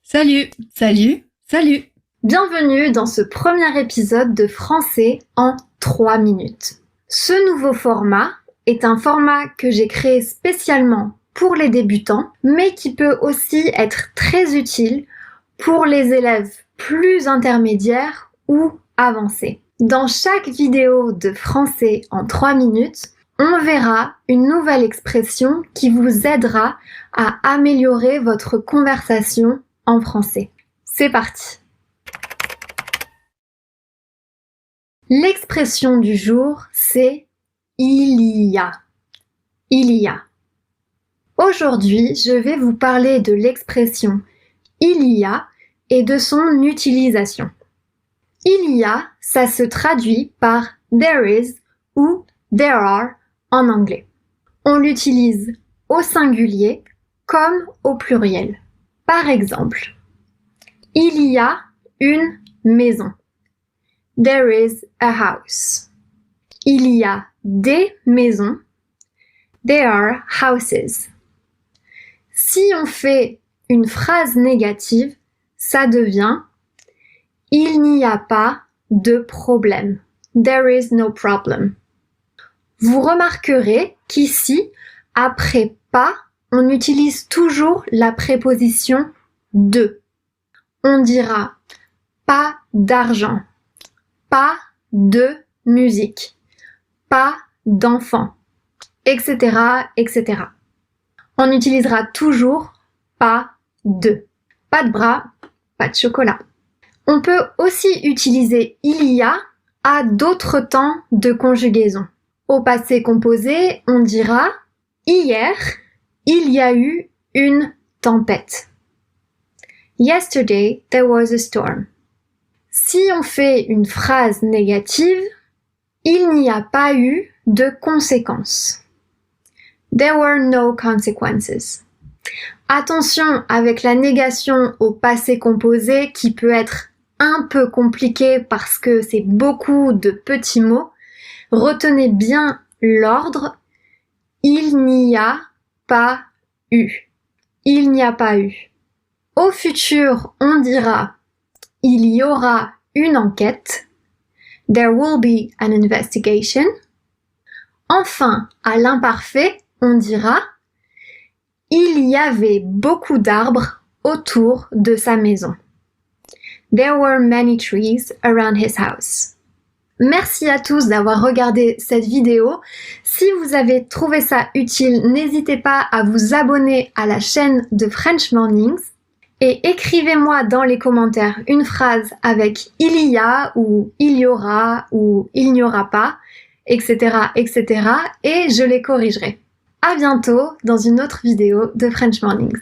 Salut, salut, salut! Bienvenue dans ce premier épisode de Français en 3 minutes. Ce nouveau format est un format que j'ai créé spécialement pour les débutants, mais qui peut aussi être très utile pour les élèves plus intermédiaires ou avancés. Dans chaque vidéo de Français en 3 minutes, on verra une nouvelle expression qui vous aidera à améliorer votre conversation en français. C'est parti! L'expression du jour, c'est « il y a ». Il y a. Aujourd'hui, je vais vous parler de l'expression « il y a » et de son utilisation. Il y a, ça se traduit par « there is » ou « there are » en anglais. On l'utilise au singulier comme au pluriel. Par exemple, il y a une maison. There is a house. Il y a des maisons. There are houses. Si on fait une phrase négative, ça devient il n'y a pas de problème. There is no problem. Vous remarquerez qu'ici, après pas, on utilise toujours la préposition de. On dira pas d'argent, pas de musique, pas d'enfant, etc., etc. On utilisera toujours pas de. Pas de bras, pas de chocolat. On peut aussi utiliser il y a à d'autres temps de conjugaison. Au passé composé, on dira hier, il y a eu une tempête. Yesterday, there was a storm. Si on fait une phrase négative, il n'y a pas eu de conséquences. There were no consequences. Attention avec la négation au passé composé qui peut être un peu compliqué parce que c'est beaucoup de petits mots. Retenez bien l'ordre. Il n'y a pas eu. Il n'y a pas eu. Au futur, on dira il y aura une enquête. There will be an investigation. Enfin, à l'imparfait, on dira il y avait beaucoup d'arbres autour de sa maison. There were many trees around his house. Merci à tous d'avoir regardé cette vidéo. Si vous avez trouvé ça utile, n'hésitez pas à vous abonner à la chaîne de French Mornings et écrivez-moi dans les commentaires une phrase avec il y a ou il y aura ou il n'y aura pas, etc., etc. et je les corrigerai. À bientôt dans une autre vidéo de French Mornings.